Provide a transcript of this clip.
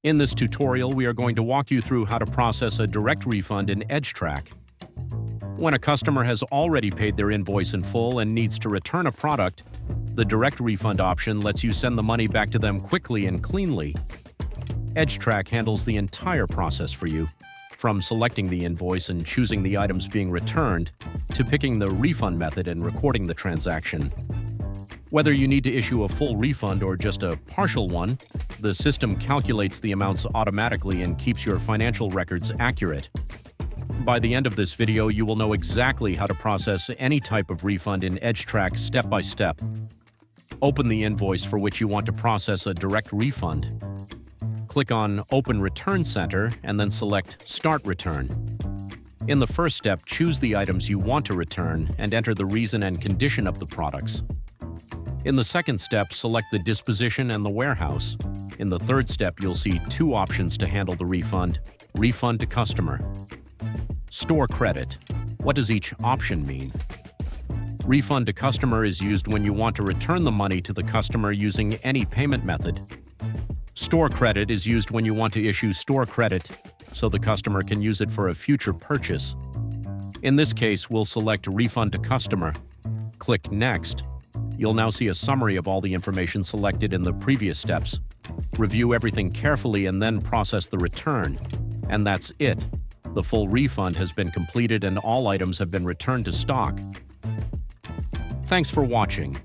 In this tutorial, we are going to walk you through how to process a direct refund in Edgetrack. When a customer has already paid their invoice in full and needs to return a product, the direct refund option lets you send the money back to them quickly and cleanly. Edgetrack handles the entire process for you, from selecting the invoice and choosing the items being returned, to picking the refund method and recording the transaction. Whether you need to issue a full refund or just a partial one, the system calculates the amounts automatically and keeps your financial records accurate. By the end of this video, you will know exactly how to process any type of refund in Edgetrack step by step. Open the invoice for which you want to process a direct refund. Click on Open Return Center and then select Start Return. In the first step, choose the items you want to return and enter the reason and condition of the products. In the second step, select the disposition and the warehouse. In the third step, you'll see two options to handle the refund: Refund to Customer. Store Credit. What does each option mean? Refund to Customer is used when you want to return the money to the customer using any payment method. Store Credit is used when you want to issue store credit so the customer can use it for a future purchase. In this case, we'll select Refund to Customer. Click Next. You'll now see a summary of all the information selected in the previous steps. Review everything carefully and then process the return. And that's it. The full refund has been completed and all items have been returned to stock. Thanks for watching.